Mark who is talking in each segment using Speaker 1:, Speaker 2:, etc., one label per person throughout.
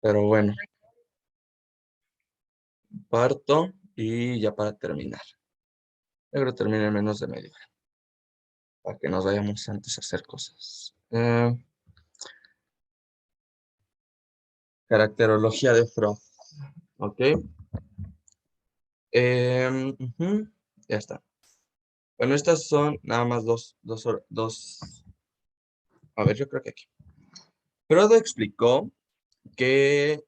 Speaker 1: Pero bueno, parto y ya para terminar. Yo creo que termine en menos de media hora, para que nos vayamos antes a hacer cosas. Caracterología de Freud. ¿Ok? Ujú, ya está. Bueno, estas son nada más dos. A ver, yo creo que aquí. Freud explicó que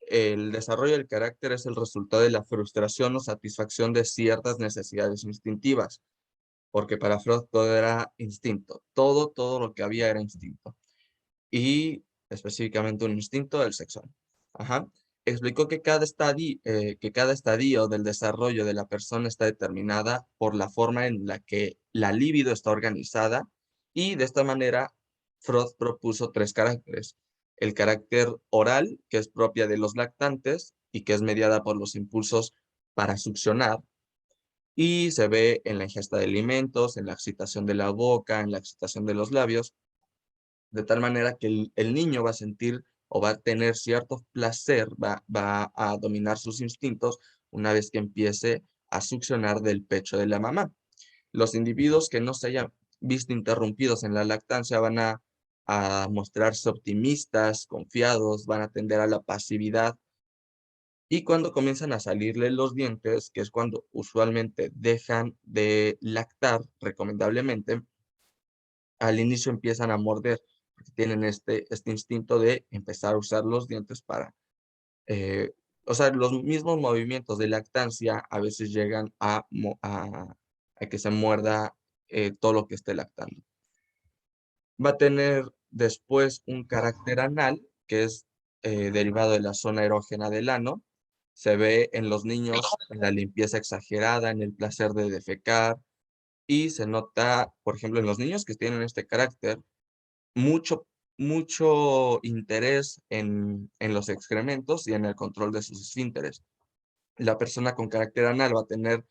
Speaker 1: el desarrollo del carácter es el resultado de la frustración o satisfacción de ciertas necesidades instintivas, porque para Freud todo era instinto, todo lo que había era instinto, y específicamente un instinto del sexual. Ajá. Explicó que cada estadio del desarrollo de la persona está determinada por la forma en la que la libido está organizada, y de esta manera Freud propuso tres caracteres. El carácter oral, que es propia de los lactantes y que es mediada por los impulsos para succionar, y se ve en la ingesta de alimentos, en la excitación de la boca, en la excitación de los labios, de tal manera que el niño va a sentir o va a tener cierto placer, va a dominar sus instintos una vez que empiece a succionar del pecho de la mamá. Los individuos que no se hayan visto interrumpidos en la lactancia van a mostrarse optimistas, confiados, van a tender a la pasividad, y cuando comienzan a salirle los dientes, que es cuando usualmente dejan de lactar, recomendablemente, al inicio empiezan a morder, porque tienen este instinto de empezar a usar los dientes para, eh, o sea, los mismos movimientos de lactancia a veces llegan a que se muerda todo lo que esté lactando. Va a tener después un carácter anal, que es derivado de la zona erógena del ano. Se ve en los niños en la limpieza exagerada, en el placer de defecar, y se nota, por ejemplo, en los niños que tienen este carácter, mucho, mucho interés en los excrementos y en el control de sus esfínteres. La persona con carácter anal va a tener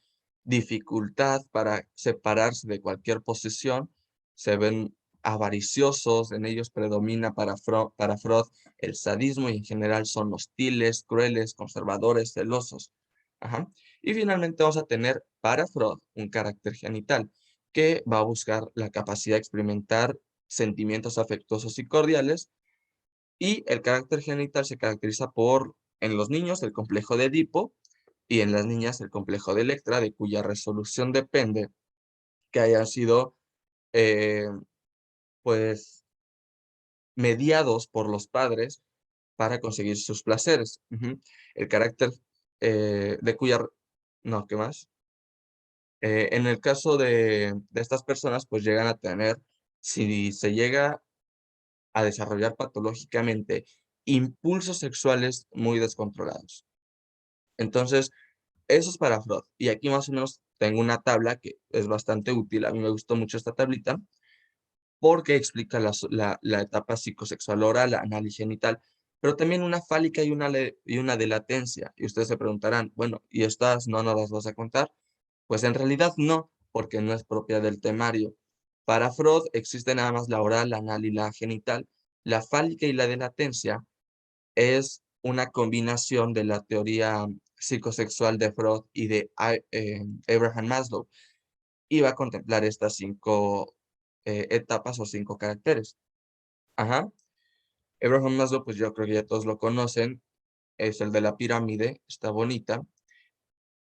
Speaker 1: dificultad para separarse de cualquier posesión, se ven avariciosos, en ellos predomina para Freud el sadismo, y en general son hostiles, crueles, conservadores, celosos. Ajá. Y finalmente vamos a tener para Freud un carácter genital, que va a buscar la capacidad de experimentar sentimientos afectuosos y cordiales, y el carácter genital se caracteriza por, en los niños, el complejo de Edipo, y en las niñas el complejo de Electra, de cuya resolución depende que hayan sido, eh, pues, mediados por los padres para conseguir sus placeres. Ujú. El carácter de cuya... No, ¿qué más? En el caso de estas personas, pues llegan a tener, si se llega a desarrollar patológicamente, impulsos sexuales muy descontrolados. Entonces, eso es para Freud. Y aquí más o menos tengo una tabla que es bastante útil. A mí me gustó mucho esta tablita porque explica la etapa psicosexual oral, anal y genital, pero también una fálica y una de latencia. Y ustedes se preguntarán, bueno, ¿y estas no nos las vas a contar? Pues en realidad no, porque no es propia del temario. Para Freud existe nada más la oral, la anal y la genital. La fálica y la de latencia es una combinación de la teoría psicosexual de Freud y de Abraham Maslow, y va a contemplar estas cinco etapas o cinco caracteres. Ajá. Abraham Maslow, pues yo creo que ya todos lo conocen, es el de la pirámide, está bonita.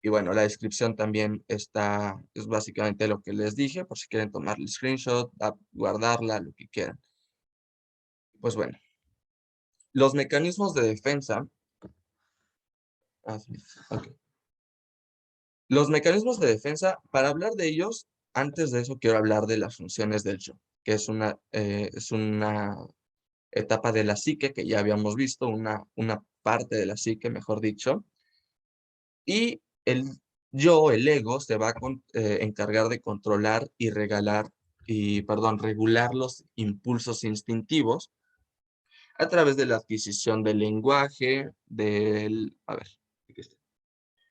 Speaker 1: Y bueno, la descripción también está, es básicamente lo que les dije, por si quieren tomarle el screenshot, guardarla, lo que quieran. Pues bueno, los mecanismos de defensa. Sí, ok. Los mecanismos de defensa, para hablar de ellos, antes de eso quiero hablar de las funciones del yo, que es una etapa de la psique que ya habíamos visto, una parte de la psique, mejor dicho, y el yo, el ego, se va a encargar de controlar y regular los impulsos instintivos a través de la adquisición del lenguaje, del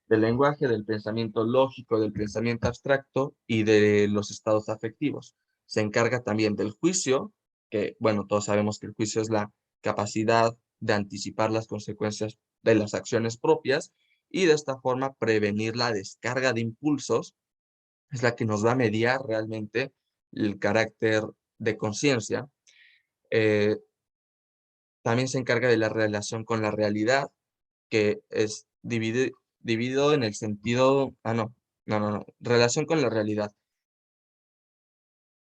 Speaker 1: lenguaje, del pensamiento lógico, del pensamiento abstracto y de los estados afectivos. Se encarga también del juicio, que, bueno, todos sabemos que el juicio es la capacidad de anticipar las consecuencias de las acciones propias y de esta forma prevenir la descarga de impulsos, es la que nos va a mediar realmente el carácter de conciencia. Eh, También se encarga de la relación con la realidad, que es dividido en el sentido, no, relación con la realidad.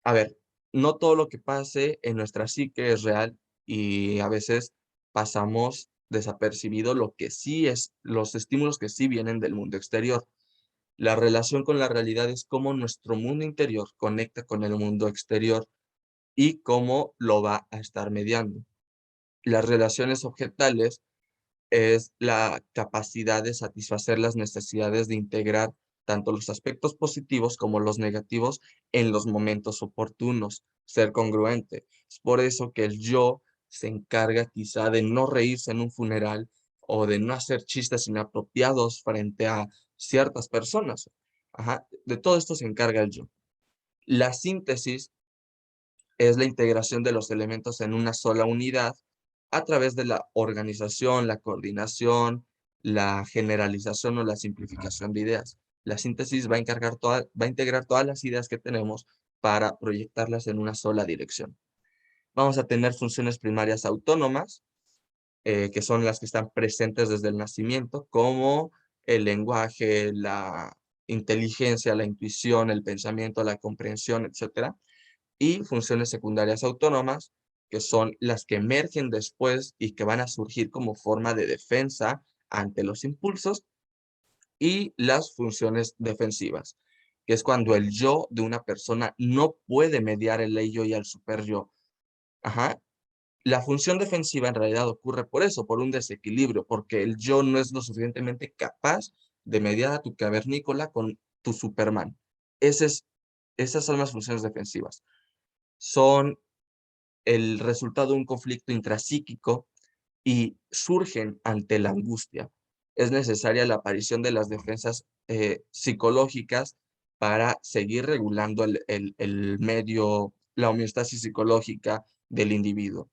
Speaker 1: A ver, no todo lo que pase en nuestra psique es real y a veces pasamos desapercibido lo que sí es, los estímulos que sí vienen del mundo exterior. La relación con la realidad es cómo nuestro mundo interior conecta con el mundo exterior y cómo lo va a estar mediando. Las relaciones objetales es la capacidad de satisfacer las necesidades de integrar tanto los aspectos positivos como los negativos en los momentos oportunos, ser congruente. Es por eso que el yo se encarga quizá de no reírse en un funeral o de no hacer chistes inapropiados frente a ciertas personas. Ajá, de todo esto se encarga el yo. La síntesis es la integración de los elementos en una sola unidad a través de la organización, la coordinación, la generalización o la simplificación de ideas. La síntesis va a integrar todas las ideas que tenemos para proyectarlas en una sola dirección. Vamos a tener funciones primarias autónomas, que son las que están presentes desde el nacimiento, como el lenguaje, la inteligencia, la intuición, el pensamiento, la comprensión, etcétera, y funciones secundarias autónomas, que son las que emergen después y que van a surgir como forma de defensa ante los impulsos, y las funciones defensivas, que es cuando el yo de una persona no puede mediar el ello y el super yo. Ajá. La función defensiva en realidad ocurre por eso, por un desequilibrio, porque el yo no es lo suficientemente capaz de mediar a tu cavernícola con tu Superman. Ese es, esas son las funciones defensivas. Son el resultado de un conflicto intrapsíquico y surgen ante la angustia. Es necesaria la aparición de las defensas psicológicas para seguir regulando el medio, la homeostasis psicológica del individuo.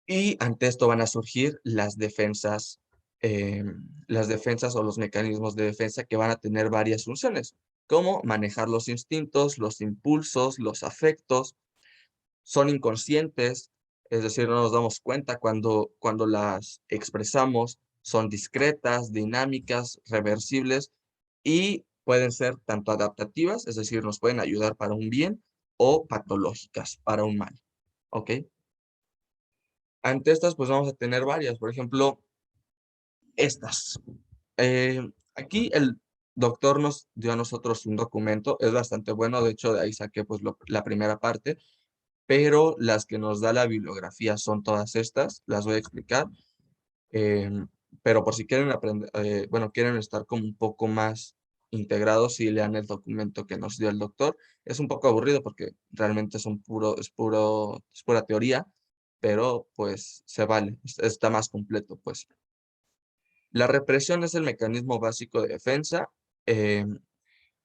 Speaker 1: Y ante esto van a surgir las defensas o los mecanismos de defensa que van a tener varias funciones, como manejar los instintos, los impulsos, los afectos. Son inconscientes, es decir, no nos damos cuenta cuando las expresamos, son discretas, dinámicas, reversibles y pueden ser tanto adaptativas, es decir, nos pueden ayudar para un bien, o patológicas para un mal, ¿ok? Ante estas, pues vamos a tener varias, por ejemplo, estas. Aquí el doctor nos dio a nosotros un documento, es bastante bueno, de hecho de ahí saqué pues la primera parte, pero las que nos da la bibliografía son todas estas, las voy a explicar, em, pero por si quieren aprender, bueno, quieren estar como un poco más integrados y lean el documento que nos dio el doctor. Es un poco aburrido porque realmente es pura teoría, pero pues se vale, está más completo, pues. La represión es el mecanismo básico de defensa.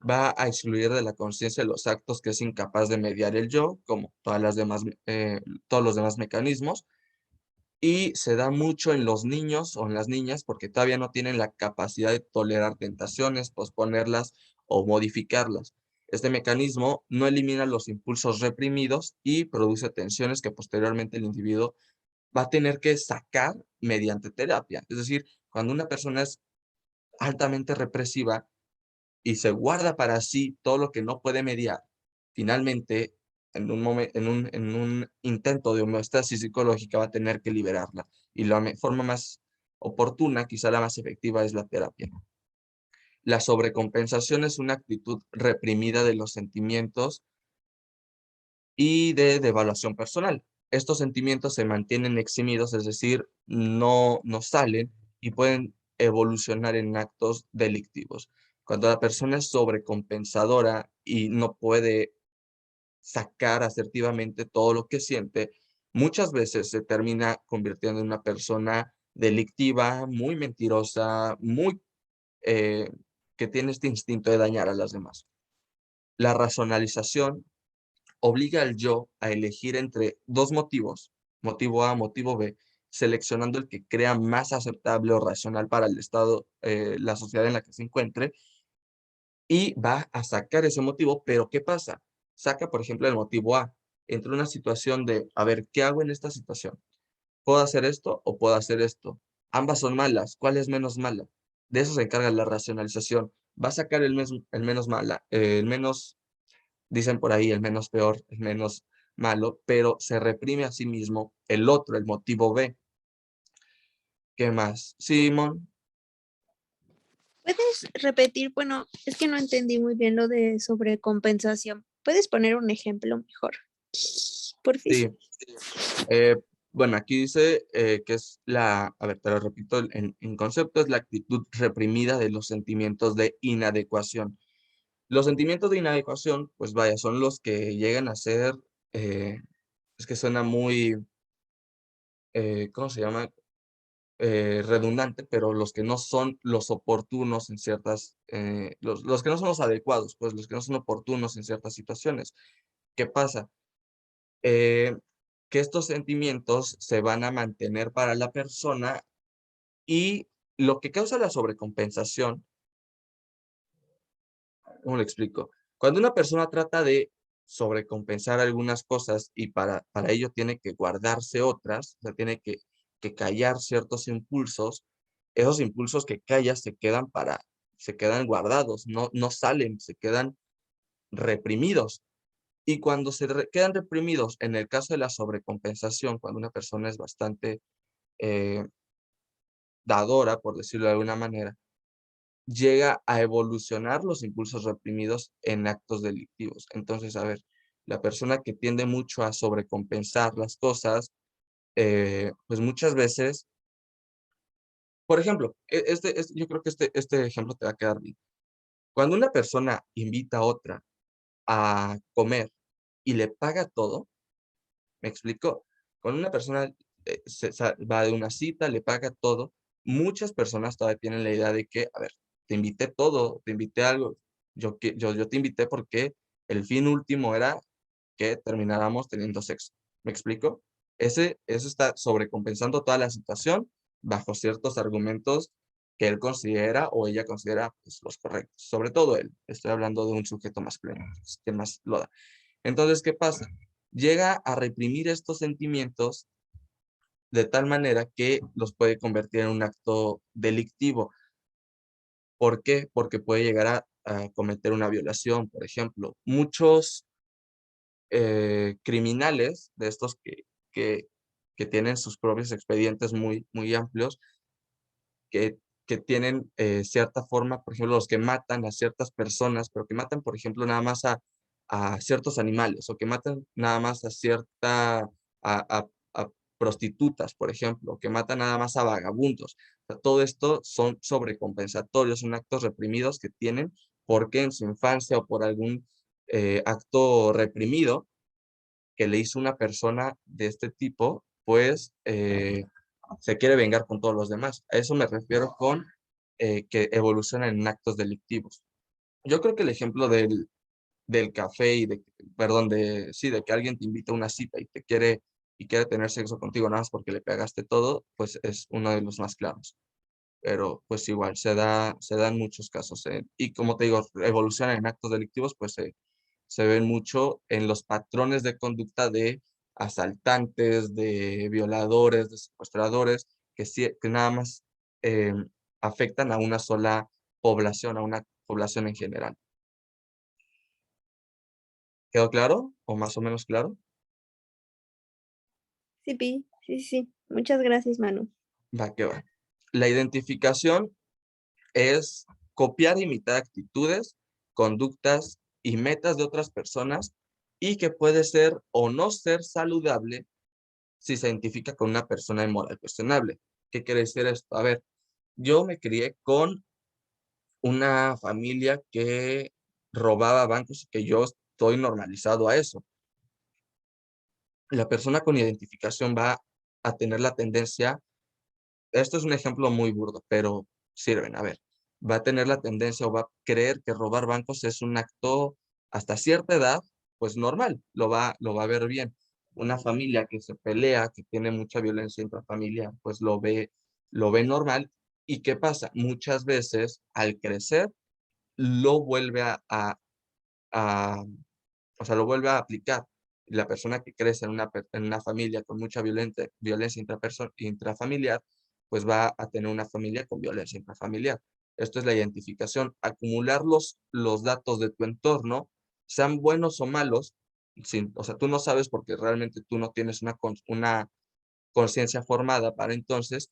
Speaker 1: Va a excluir de la conciencia los actos que es incapaz de mediar el yo, como todos los demás mecanismos, y se da mucho en los niños o en las niñas porque todavía no tienen la capacidad de tolerar tentaciones, posponerlas o modificarlas. Este mecanismo no elimina los impulsos reprimidos y produce tensiones que posteriormente el individuo va a tener que sacar mediante terapia. Es decir, cuando una persona es altamente represiva, y se guarda para sí todo lo que no puede mediar, finalmente, en un intento de homeostasis psicológica, va a tener que liberarla. Y la forma más oportuna, quizá la más efectiva, es la terapia. La sobrecompensación es una actitud reprimida de los sentimientos y de devaluación personal. Estos sentimientos se mantienen eximidos, es decir, no salen y pueden evolucionar en actos delictivos. Cuando la persona es sobrecompensadora y no puede sacar asertivamente todo lo que siente, muchas veces se termina convirtiendo en una persona delictiva, muy mentirosa, eh, que tiene este instinto de dañar a las demás. La racionalización obliga al yo a elegir entre dos motivos, motivo A, motivo B, seleccionando el que crea más aceptable o racional para el estado, la sociedad en la que se encuentre, y va a sacar ese motivo, pero ¿qué pasa? Saca, por ejemplo, el motivo A, entre una situación de, a ver, ¿qué hago en esta situación? ¿Puedo hacer esto o puedo hacer esto? Ambas son malas, ¿cuál es menos mala? De eso se encarga la racionalización. Va a sacar el menos mala, el menos, dicen por ahí, el menos peor, el menos malo, pero se reprime a sí mismo el otro, el motivo B. ¿Qué más? Simón,
Speaker 2: ¿Puedes repetir? Bueno, es que no entendí muy bien lo de sobrecompensación. ¿Puedes poner un ejemplo mejor? Porfis.
Speaker 1: sí. Eh, bueno, aquí dice que es la, a ver, te lo repito en concepto, es la actitud reprimida de los sentimientos de inadecuación. Los sentimientos de inadecuación, pues vaya, son los que llegan a ser, eh, es que suena muy, ¿cómo se llama? Redundante, pero los que no son los oportunos en ciertas, los que no son los adecuados, pues los que no son oportunos en ciertas situaciones. ¿Qué pasa? Eh, que estos sentimientos se van a mantener para la persona y lo que causa la sobrecompensación, ¿cómo lo explico? Cuando una persona trata de sobrecompensar algunas cosas y para ello tiene que guardarse otras, o sea, tiene que callar ciertos impulsos, esos impulsos que callas se quedan guardados, no salen, se quedan reprimidos. Y cuando quedan reprimidos, en el caso de la sobrecompensación, cuando una persona es bastante eh, dadora, por decirlo de alguna manera, llega a evolucionar los impulsos reprimidos en actos delictivos. Entonces, a ver, la persona que tiende mucho a sobrecompensar las cosas, pues muchas veces, por ejemplo, yo creo que este ejemplo te va a quedar bien. Cuando una persona invita a otra a comer y le paga todo, ¿me explico? Cuando una persona va de una cita, le paga todo, muchas personas todavía tienen la idea de que, a ver, te invité todo, te invité algo, yo te invité porque el fin último era que termináramos teniendo sexo. ¿Me explico? Eso está sobrecompensando toda la situación bajo ciertos argumentos que él considera o ella considera pues, los correctos. Sobre todo él. Estoy hablando de un sujeto masculino, pues, que más lo da. Entonces, ¿qué pasa? Llega a reprimir estos sentimientos de tal manera que los puede convertir en un acto delictivo. ¿Por qué? Porque puede llegar a cometer una violación, por ejemplo. Muchos criminales de estos que, que tienen sus propios expedientes muy amplios, que, que tienen cierta forma, por ejemplo, los que matan a ciertas personas, pero que matan, por ejemplo, nada más a ciertos animales, o que matan nada más a prostitutas, por ejemplo, o que matan nada más a vagabundos. O sea, todo esto son sobrecompensatorios, son actos reprimidos que tienen porque en su infancia o por algún acto reprimido que le hizo una persona de este tipo, pues se quiere vengar con todos los demás. A eso me refiero con que evolucionan en actos delictivos. Yo creo que el ejemplo del café y perdón, sí, de que alguien te invita a una cita y quiere tener sexo contigo nada más porque le pegaste todo, pues es uno de los más claros. Pero pues igual, se da en muchos casos. Y como te digo, evolucionan en actos delictivos, pues se ven mucho en los patrones de conducta de asaltantes, de violadores, de secuestradores, que nada más afectan a una sola población, a una población en general. ¿Quedó claro? ¿O más o menos claro?
Speaker 2: Sí, Pi. Sí, sí, sí. Muchas gracias, Manu.
Speaker 1: Va que va. La identificación es copiar e imitar actitudes, conductas y metas de otras personas y que puede ser o no ser saludable si se identifica con una persona de moral cuestionable. ¿Qué quiere decir esto? A ver, yo me crié con una familia que robaba bancos y que yo estoy normalizado a eso. La persona con identificación va a tener la tendencia, esto es un ejemplo muy burdo, pero sirven, a ver, va a tener la tendencia o va a creer que robar bancos es un acto hasta cierta edad, pues normal, lo va a ver bien. Una familia que se pelea, que tiene mucha violencia intrafamiliar, pues lo ve normal. ¿Y qué pasa? Muchas veces al crecer lo vuelve a o sea, lo vuelve a aplicar. Y la persona que crece en una familia con mucha violencia intrafamiliar, pues va a tener una familia con violencia intrafamiliar. Esto es la identificación, acumular los datos de tu entorno, sean buenos o malos, o sea, tú no sabes porque realmente tú no tienes una conciencia formada para entonces,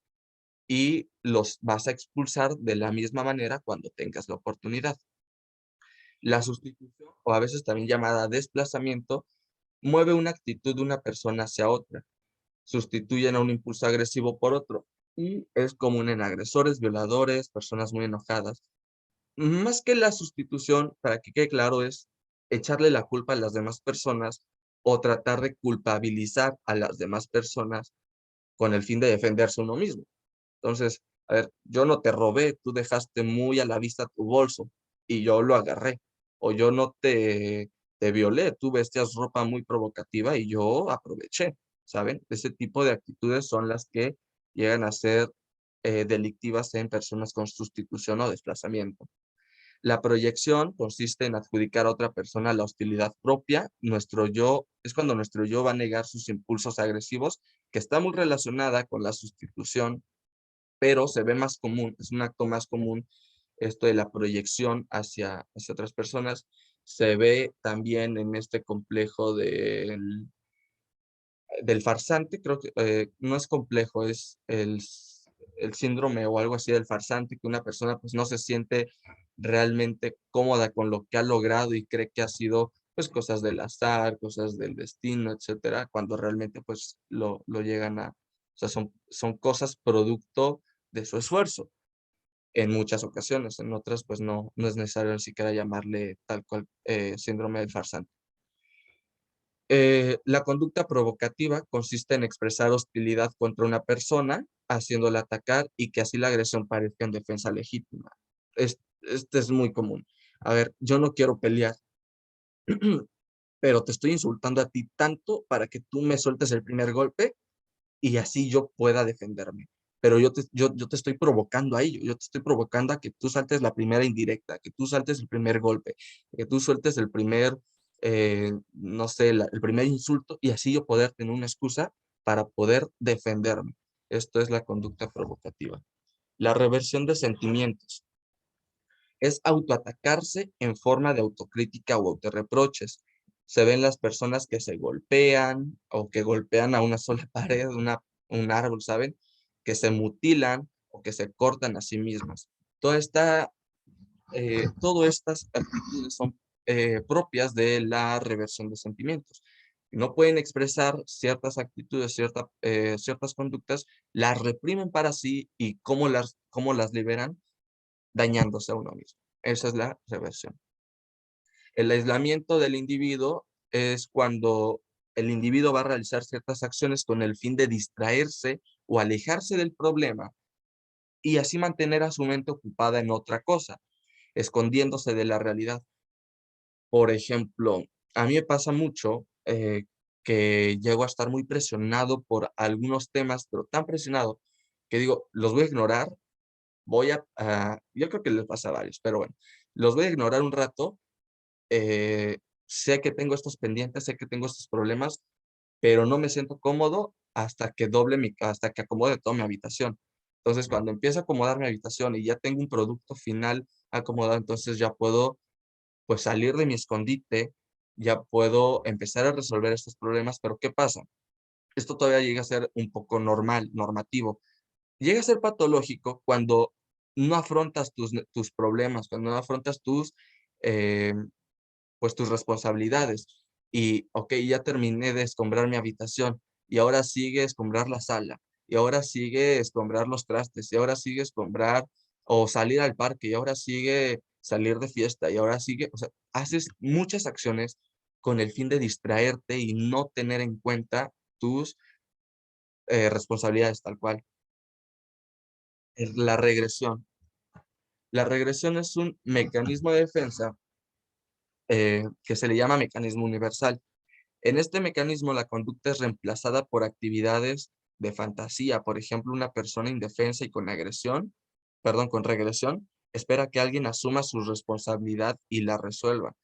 Speaker 1: y los vas a expulsar de la misma manera cuando tengas la oportunidad. La sustitución, o a veces también llamada desplazamiento, mueve una actitud de una persona hacia otra. Sustituyen a un impulso agresivo por otro. Y es común en agresores, violadores, personas muy enojadas. Más que la sustitución, para que quede claro, es echarle la culpa a las demás personas o tratar de culpabilizar a las demás personas con el fin de defenderse uno mismo. Entonces, a ver, yo no te robé, tú dejaste muy a la vista tu bolso y yo lo agarré. O yo no te violé, tú vestías ropa muy provocativa y yo aproveché, ¿saben? Ese tipo de actitudes son las que llegan a ser delictivas en personas con sustitución o desplazamiento. La proyección consiste en adjudicar a otra persona la hostilidad propia. Nuestro yo es cuando nuestro yo va a negar sus impulsos agresivos, que está muy relacionada con la sustitución, pero se ve más común, es un acto más común esto de la proyección hacia otras personas. Se ve también en este complejo del farsante, creo que no es complejo, es el síndrome o algo así del farsante, que una persona pues no se siente realmente cómoda con lo que ha logrado y cree que ha sido pues cosas del azar, cosas del destino, etcétera, cuando realmente pues lo llegan o sea, son cosas producto de su esfuerzo en muchas ocasiones, en otras pues no es necesario ni siquiera llamarle tal cual síndrome del farsante. La conducta provocativa consiste en expresar hostilidad contra una persona, haciéndola atacar y que así la agresión parezca en defensa legítima. Este es muy común. A ver, yo no quiero pelear, pero te estoy insultando a ti tanto para que tú me sueltes el primer golpe y así yo pueda defenderme. Pero yo te estoy provocando a ello, yo te estoy provocando a que tú saltes la primera indirecta, que tú saltes el primer golpe, que tú sueltes el primer, no sé, el primer insulto y así yo poder tener una excusa para poder defenderme. Esto es la conducta provocativa. La reversión de sentimientos es autoatacarse en forma de autocrítica o autorreproches. Se ven las personas que se golpean o que golpean a una sola pared, un árbol, ¿saben? Que se mutilan o que se cortan a sí mismas. Todas estas actitudes son propias de la reversión de sentimientos. No pueden expresar ciertas actitudes, ciertas conductas, las reprimen para sí y cómo las liberan dañándose a uno mismo. Esa es la reversión. El aislamiento del individuo es cuando el individuo va a realizar ciertas acciones con el fin de distraerse o alejarse del problema y así mantener a su mente ocupada en otra cosa, escondiéndose de la realidad. Por ejemplo, a mí me pasa mucho que llego a estar muy presionado por algunos temas, pero tan presionado que digo, los voy a ignorar, yo creo que les pasa a varios, pero bueno, los voy a ignorar un rato. Sé que tengo estos pendientes, sé que tengo estos problemas, pero no me siento cómodo hasta que acomode toda mi habitación. Entonces, cuando empiezo a acomodar mi habitación y ya tengo un producto final acomodado, entonces ya puedo, pues, salir de mi escondite, ya puedo empezar a resolver estos problemas, pero ¿qué pasa? Esto todavía llega a ser un poco normativo. Llega a ser patológico cuando no afrontas tus problemas, cuando no afrontas em, pues, tus responsabilidades. Y, okey, ya terminé de escombrar mi habitación, y ahora sigue escombrar la sala, y ahora sigue escombrar los trastes, y ahora sigue escombrar o salir al parque, y ahora sigue salir de fiesta, y ahora sigue, o sea, haces muchas acciones con el fin de distraerte y no tener en cuenta tus, responsabilidades tal cual. La regresión. La regresión es un mecanismo de defensa, que se le llama mecanismo universal. En este mecanismo, la conducta es reemplazada por actividades de fantasía. Por ejemplo, una persona indefensa y con regresión, espera que alguien asuma su responsabilidad y la resuelva.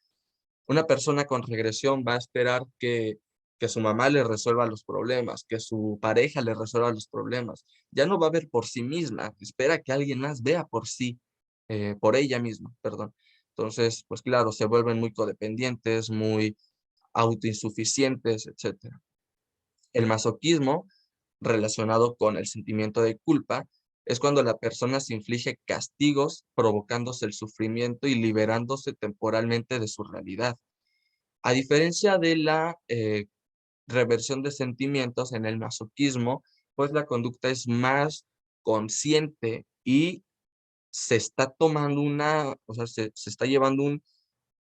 Speaker 1: Una persona con regresión va a esperar que su mamá le resuelva los problemas, que su pareja le resuelva los problemas. Ya no va a ver por sí misma, espera que alguien más vea por sí, por ella misma, perdón. Entonces, pues claro, se vuelven muy codependientes, muy autoinsuficientes, etcétera. El masoquismo, relacionado con el sentimiento de culpa, es cuando la persona se inflige castigos provocándose el sufrimiento y liberándose temporalmente de su realidad. A diferencia de la reversión de sentimientos en el masoquismo, pues la conducta es más consciente y se está tomando o sea, se está llevando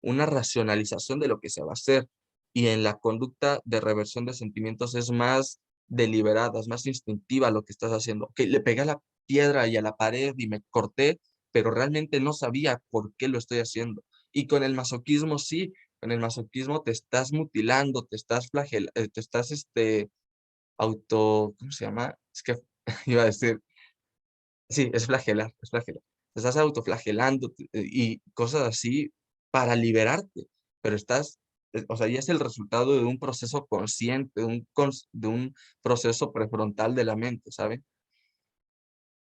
Speaker 1: una racionalización de lo que se va a hacer. Y en la conducta de reversión de sentimientos es más deliberada, es más instintiva lo que estás haciendo. Ok, le pegué a la piedra y a la pared y me corté, pero realmente no sabía por qué lo estoy haciendo. Y con el masoquismo sí, con el masoquismo te estás mutilando, te estás ¿cómo se llama? Es que iba a decir, sí, es flagelar, es flagelar. Te estás autoflagelando y cosas así para liberarte, pero o sea, ya es el resultado de un proceso consciente, de un proceso prefrontal de la mente, ¿saben?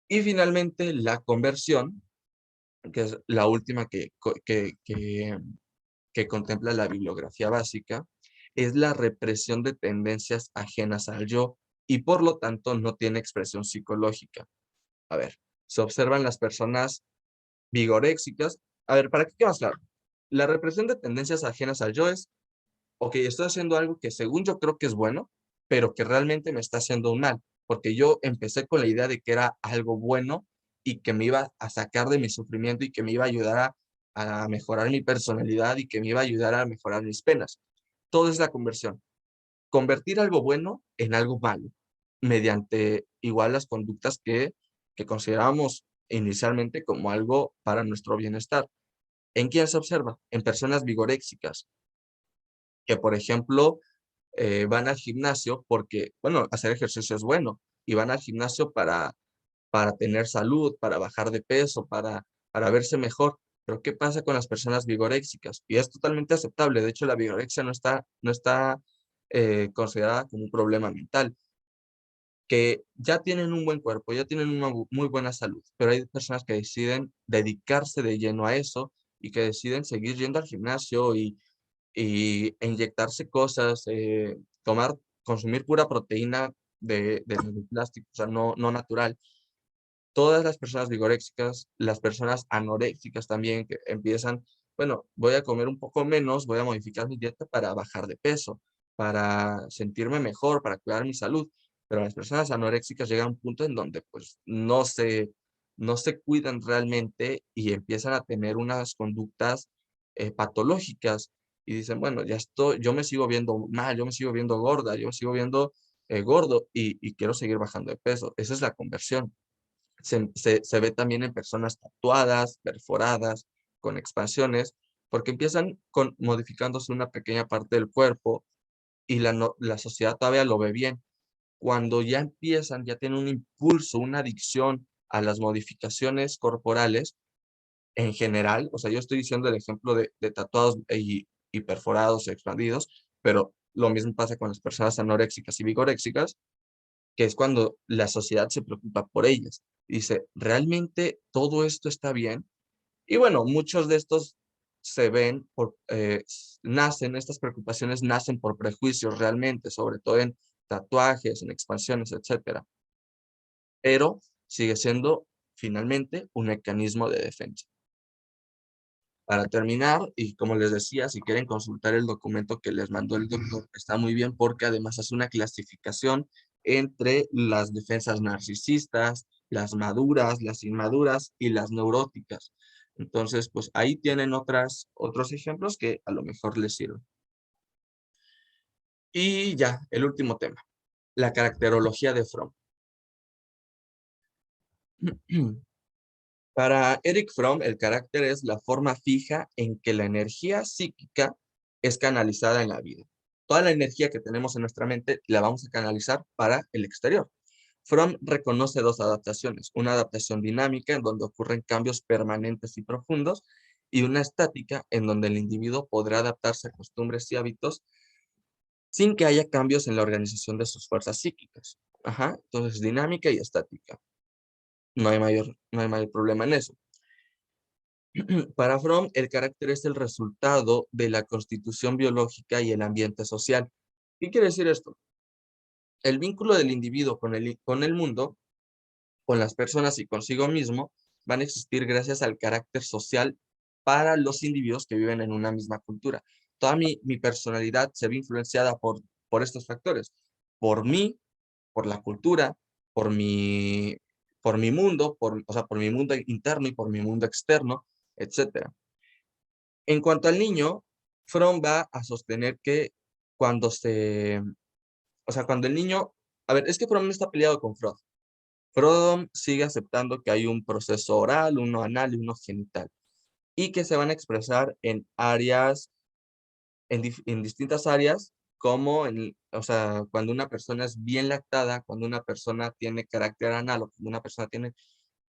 Speaker 1: Y finalmente, la conversión, que es la última que contempla la bibliografía básica, es la represión de tendencias ajenas al yo y por lo tanto no tiene expresión psicológica. A ver, se observan las personas vigoréxicas. A ver, para que quede más claro, la represión de tendencias ajenas al yo es, ok, estoy haciendo algo que según yo creo que es bueno, pero que realmente me está haciendo un mal, porque yo empecé con la idea de que era algo bueno y que me iba a sacar de mi sufrimiento y que me iba a ayudar a mejorar mi personalidad y que me iba a ayudar a mejorar mis penas. Todo es la conversión. Convertir algo bueno en algo malo, mediante igual las conductas que considerábamos inicialmente como algo para nuestro bienestar. ¿En quién se observa? En personas vigoréxicas, que por ejemplo van al gimnasio porque, bueno, hacer ejercicio es bueno, y van al gimnasio para tener salud, para bajar de peso, para verse mejor. Pero ¿qué pasa con las personas vigoréxicas? Y es totalmente aceptable. De hecho, la vigorexia no está considerada como un problema mental, que ya tienen un buen cuerpo, ya tienen una muy buena salud, pero hay personas que deciden dedicarse de lleno a eso y que deciden seguir yendo al gimnasio e inyectarse cosas, consumir pura proteína de plástico, o sea, no natural. Todas las personas vigoréxicas, las personas anoréxicas también que empiezan, bueno, voy a comer un poco menos, voy a modificar mi dieta para bajar de peso, para sentirme mejor, para cuidar mi salud. Pero las personas anoréxicas llegan a un punto en donde pues no se cuidan realmente y empiezan a tener unas conductas patológicas y dicen, bueno, yo me sigo viendo mal, yo me sigo viendo gorda, yo me sigo viendo gordo y quiero seguir bajando de peso. Esa es la conversión. Se ve también en personas tatuadas, perforadas, con expansiones, porque empiezan modificándose una pequeña parte del cuerpo y la sociedad todavía lo ve bien. Cuando ya empiezan, ya tienen un impulso, una adicción a las modificaciones corporales en general, o sea, yo estoy diciendo el ejemplo de tatuados y perforados, expandidos, pero lo mismo pasa con las personas anoréxicas y vigoréxicas, que es cuando la sociedad se preocupa por ellas. Dice, ¿realmente todo esto está bien? Y bueno, muchos de estos estas preocupaciones nacen por prejuicios realmente, sobre todo en tatuajes, en expansiones, etcétera. Pero sigue siendo finalmente un mecanismo de defensa. Para terminar, y como les decía, si quieren consultar el documento que les mandó el doctor, está muy bien porque además hace una clasificación entre las defensas narcisistas, las maduras, las inmaduras y las neuróticas. Entonces, pues ahí tienen otros ejemplos que a lo mejor les sirven. Y ya, el último tema, la caracterología de Fromm. Para Eric Fromm, el carácter es la forma fija en que la energía psíquica es canalizada en la vida. toda la energía que tenemos en nuestra mente la vamos a canalizar para el exterior. Fromm reconoce dos adaptaciones, una adaptación dinámica en donde ocurren cambios permanentes y profundos, y una estática en donde el individuo podrá adaptarse a costumbres y hábitos sin que haya cambios en la organización de sus fuerzas psíquicas. Ajá, entonces dinámica y estática. No hay mayor problema en eso. Para Fromm, el carácter es el resultado de la constitución biológica y el ambiente social. ¿Qué quiere decir esto? El vínculo del individuo con el mundo, con las personas y consigo mismo, van a existir gracias al carácter social para los individuos que viven en una misma cultura. Toda mi personalidad se ve influenciada por estos factores. Por mí, por la cultura, por mi mundo, o sea, por mi mundo interno y por mi mundo externo, etcétera. En cuanto al niño, Fromm va a sostener que cuando se o sea, cuando el niño a ver, es que Fromm no está peleado con Freud. Fromm sigue aceptando que hay un proceso oral, uno anal y uno genital, y que se van a expresar en áreas, en distintas áreas, como o sea, cuando una persona es bien lactada, cuando una persona tiene carácter anal o cuando una persona tiene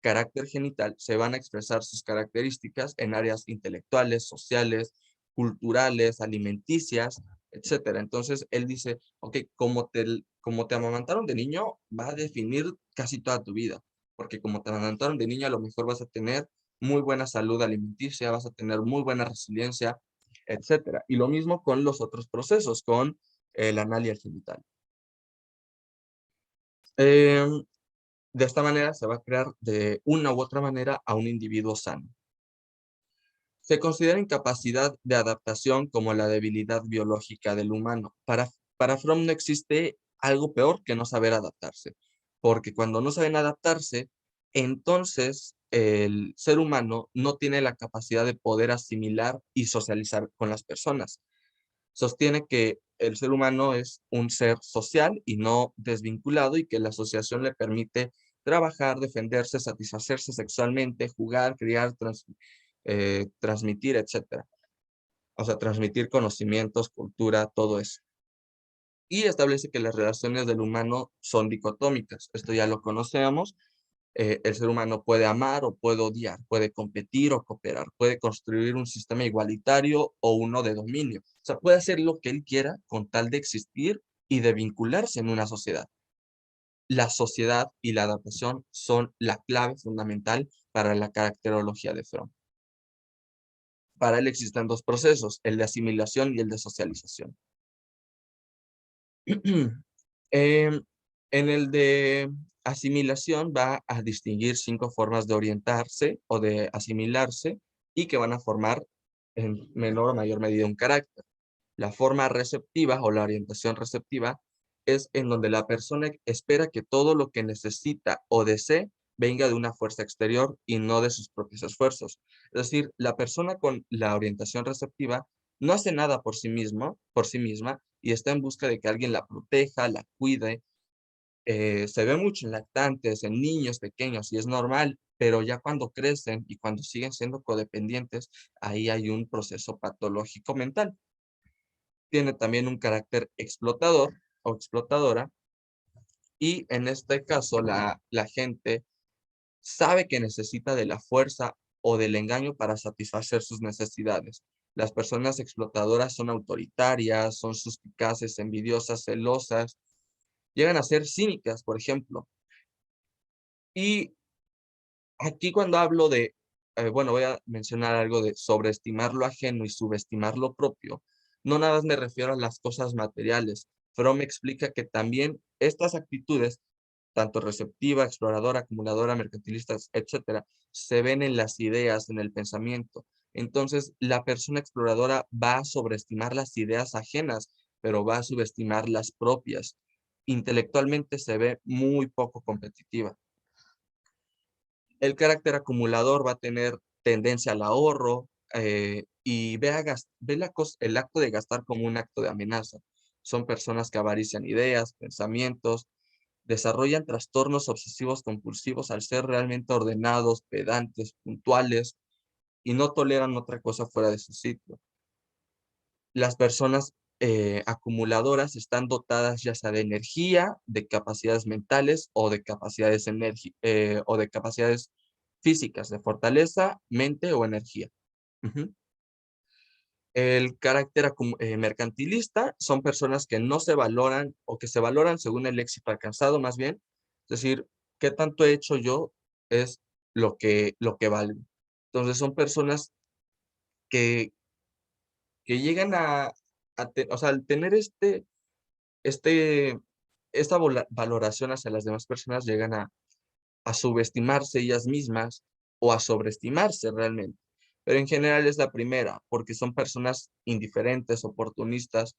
Speaker 1: carácter genital, se van a expresar sus características en áreas intelectuales, sociales, culturales, alimenticias, etcétera. Entonces, él dice, ok, como te amamantaron de niño, va a definir casi toda tu vida, porque como te amamantaron de niño, a lo mejor vas a tener muy buena salud alimenticia, vas a tener muy buena resiliencia, etcétera. Y lo mismo con los otros procesos, con el anal y el genital. Em, de esta manera se va a crear de una u otra manera a un individuo sano. Se considera incapacidad de adaptación como la debilidad biológica del humano. Para Fromm no existe algo peor que no saber adaptarse, porque cuando no saben adaptarse, entonces el ser humano no tiene la capacidad de poder asimilar y socializar con las personas. Sostiene que el ser humano es un ser social y no desvinculado y que la asociación le permite trabajar, defenderse, satisfacerse sexualmente, jugar, criar, transmitir, etcétera. O sea, transmitir conocimientos, cultura, todo eso. Y establece que las relaciones del humano son dicotómicas. Esto ya lo conocemos. El ser humano puede amar o puede odiar, puede competir o cooperar, puede construir un sistema igualitario o uno de dominio. O sea, puede hacer lo que él quiera con tal de existir y de vincularse en una sociedad. La sociedad y la adaptación son la clave fundamental para la caracterología de Fromm. Para él existen dos procesos, el de asimilación y el de socialización. Em, en el de asimilación va a distinguir 5 formas de orientarse o de asimilarse y que van a formar en menor o mayor medida un carácter. La forma receptiva o la orientación receptiva es en donde la persona espera que todo lo que necesita o desee venga de una fuerza exterior y no de sus propios esfuerzos. Es decir, la persona con la orientación receptiva no hace nada por sí misma, y está en busca de que alguien la proteja, la cuide. Se ve mucho en lactantes, en niños pequeños, y es normal, pero ya cuando crecen y cuando siguen siendo codependientes, ahí hay un proceso patológico mental. Tiene también un carácter explotador o explotadora, y en este caso la gente sabe que necesita de la fuerza o del engaño para satisfacer sus necesidades. Las personas explotadoras son autoritarias, son suspicaces, envidiosas, celosas, llegan a ser cínicas, por ejemplo. Y aquí cuando hablo de, bueno, voy a mencionar algo de sobreestimar lo ajeno y subestimar lo propio, no nada más me refiero a las cosas materiales. Fromm explica que también estas actitudes, tanto receptiva, exploradora, acumuladora, mercantilistas, etcétera, se ven en las ideas, en el pensamiento. Entonces, la persona exploradora va a sobreestimar las ideas ajenas, pero va a subestimar las propias. Intelectualmente se ve muy poco competitiva. El carácter acumulador va a tener tendencia al ahorro, y el acto de gastar como un acto de amenaza. Son personas que avarician ideas, pensamientos, desarrollan trastornos obsesivos compulsivos al ser realmente ordenados, pedantes, puntuales y no toleran otra cosa fuera de su sitio. Las personas acumuladoras están dotadas ya sea de energía, de capacidades mentales o de capacidades o de capacidades físicas, de fortaleza, mente o energía. Ujú. El carácter mercantilista son personas que no se valoran o que se valoran según el éxito alcanzado, más bien. Es decir, qué tanto he hecho yo es lo que valgo. Entonces son personas que, que llegan o sea, al tener este, esta valoración hacia las demás personas, llegan a subestimarse ellas mismas o a sobreestimarse realmente. Pero en general es la primera, porque son personas indiferentes, oportunistas,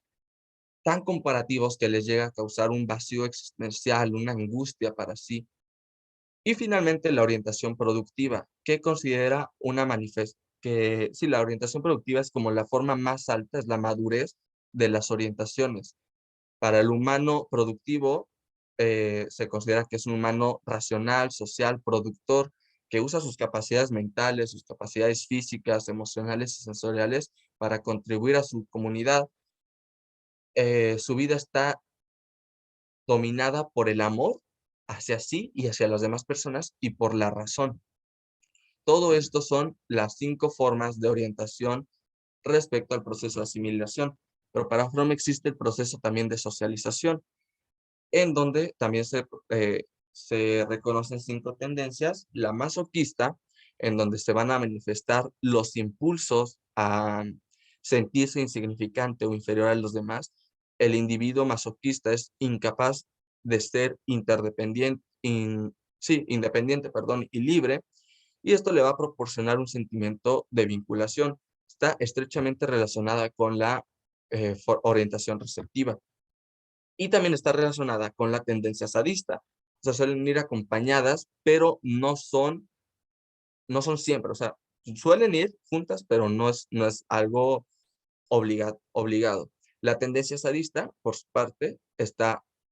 Speaker 1: tan comparativos que les llega a causar un vacío existencial, una angustia para sí. Y finalmente la orientación productiva, que considera que sí, la orientación productiva es como la forma más alta, es la madurez de las orientaciones. Para el humano productivo, se considera que es un humano racional, social, productor, que usa sus capacidades mentales, sus capacidades físicas, emocionales y sensoriales para contribuir a su comunidad. Su vida está dominada por el amor hacia sí y hacia las demás personas y por la razón. Todo esto son las 5 formas de orientación respecto al proceso de asimilación. Pero para Fromm existe el proceso también de socialización, en donde también se reconocen 5 tendencias. La masoquista, en donde se van a manifestar los impulsos a sentirse insignificante o inferior a los demás. El individuo masoquista es incapaz de ser independiente, perdón, y libre, y esto le va a proporcionar un sentimiento de vinculación. Está estrechamente relacionada con la orientación receptiva. Y también está relacionada con la tendencia sadista. O sea, suelen ir acompañadas, pero no son siempre. O sea, suelen ir juntas, pero no es algo obligado. La tendencia sadista, por su parte,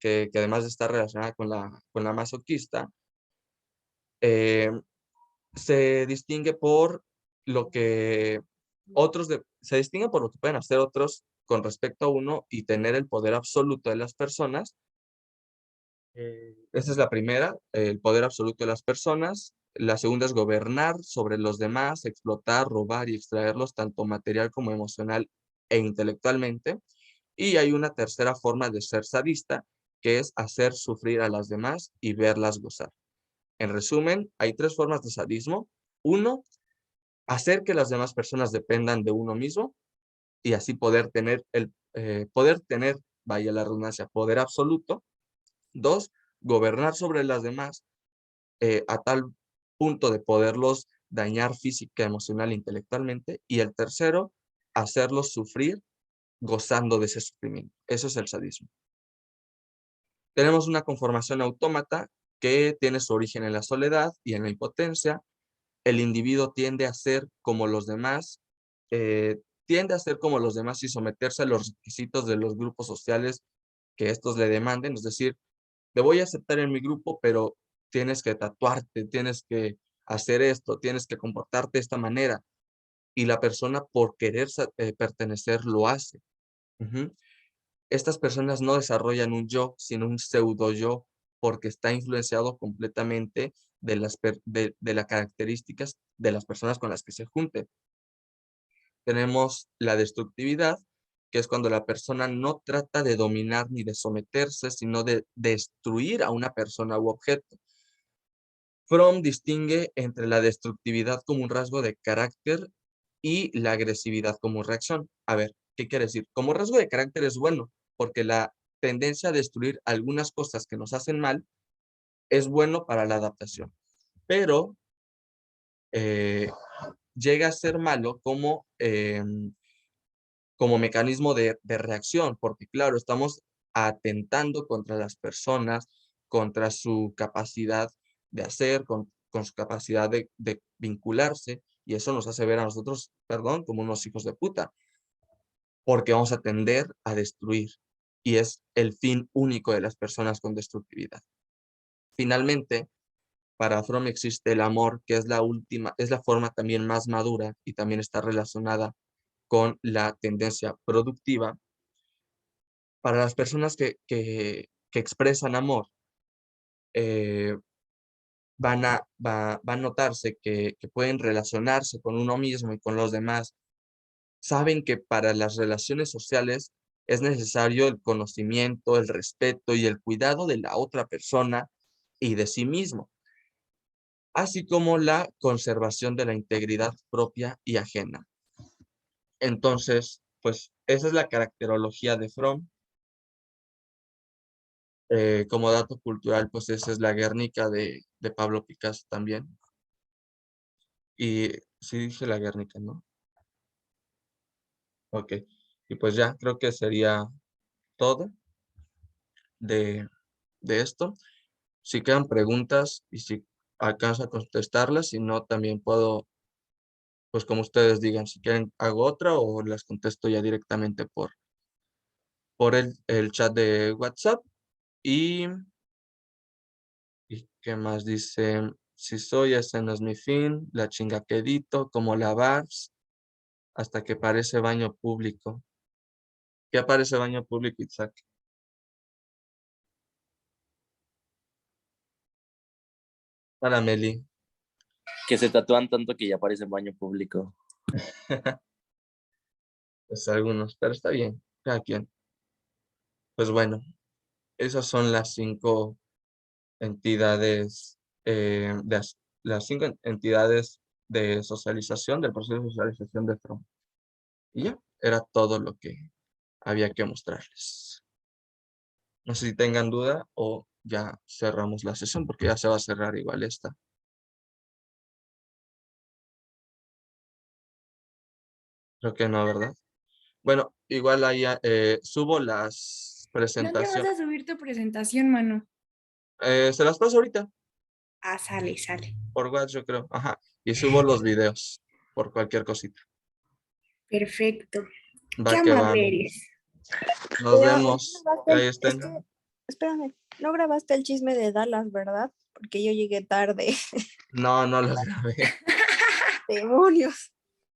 Speaker 1: que además de estar relacionada con la masoquista, eh, se distingue por lo que se distingue por lo que pueden hacer otros con respecto a uno y tener el poder absoluto de las personas. Esa es la primera, el poder absoluto de las personas. La segunda es gobernar sobre los demás, explotar, robar y extraerlos tanto material como emocional e intelectualmente. Y hay una tercera forma de ser sadista, que es hacer sufrir a las demás y verlas gozar. En resumen, hay 3 formas de sadismo. Uno, hacer que las demás personas dependan de uno mismo y así poder tener, vaya la redundancia, poder absoluto. 2, gobernar sobre las demás a tal punto de poderlos dañar física, emocional e intelectualmente. Y el tercero, hacerlos sufrir gozando de ese sufrimiento. Eso es el sadismo. Tenemos una conformación autómata que tiene su origen en la soledad y en la impotencia. El individuo tiende a ser como los demás y someterse a los requisitos de los grupos sociales que estos le demanden. Es decir, te voy a aceptar en mi grupo, pero tienes que tatuarte, tienes que hacer esto, tienes que comportarte de esta manera. Y la persona por querer pertenecer lo hace. Ujú. Estas personas no desarrollan un yo, sino un pseudo yo, porque está influenciado completamente de las características de las personas con las que se junte. Tenemos la destructividad, que es cuando la persona no trata de dominar ni de someterse, sino de destruir a una persona u objeto. Fromm distingue entre la destructividad como un rasgo de carácter y la agresividad como reacción. A ver, ¿qué quiere decir? Como rasgo de carácter es bueno, porque la tendencia a destruir algunas cosas que nos hacen mal es bueno para la adaptación, pero eh, llega a ser malo como mecanismo de reacción, porque claro, estamos atentando contra las personas, contra su capacidad de hacer, con su capacidad de vincularse, y eso nos hace ver a nosotros, perdón, como unos hijos de puta, porque vamos a tender a destruir, y es el fin único de las personas con destructividad. Finalmente, para Fromm existe el amor, que es la forma también más madura y también está relacionada con la tendencia productiva. para las personas que expresan amor, va a notarse que pueden relacionarse con uno mismo y con los demás. Saben que para las relaciones sociales es necesario el conocimiento, el respeto y el cuidado de la otra persona y de sí mismo, así como la conservación de la integridad propia y ajena. Entonces, pues esa es la caracterología de Fromm. Como dato cultural, pues esa es la Guernica de Pablo Picasso también. Y sí dije la Guernica, ¿no? Ok. Y pues ya, creo que sería todo de, de esto. Si quedan preguntas y si alcanzo a contestarlas, si no, también puedo, pues como ustedes digan, si quieren hago otra o las contesto ya directamente por el chat de WhatsApp. Y, ¿y qué más dice? Si soy, ese no es mi fin, la chinga quedito, como la VARS, hasta que parece baño público. ¿Qué aparece baño público, Isaac? Para Meli.
Speaker 3: Que se tatúan tanto que ya parece baño público.
Speaker 1: Pues algunos, pero está bien, cada quien. Pues bueno, esas son las 5 entidades, las 5 entidades de socialización, del proceso de socialización de Fromm. Y ya, era todo lo que había que mostrarles. No sé si tengan duda o ya cerramos la sesión porque ya se va a cerrar igual esta. Creo que no, ¿verdad? Bueno, igual ahí subo las
Speaker 4: ¿Dónde vas
Speaker 1: presentaciones.
Speaker 4: a subir tu presentación, mano?
Speaker 1: Se las paso ahorita
Speaker 4: Ah, sale.
Speaker 1: por WhatsApp, yo creo. Ajá. Y subo los videos por cualquier cosita.
Speaker 4: Perfecto.
Speaker 1: Va
Speaker 4: Qué
Speaker 1: que va.
Speaker 4: amable eres.
Speaker 1: Nos
Speaker 2: Pero
Speaker 1: vemos. Ahí estén.
Speaker 2: espérame, no grabaste el chisme de Dallas, ¿verdad? Porque yo llegué tarde.
Speaker 1: No, no lo grabé.
Speaker 2: Demonios.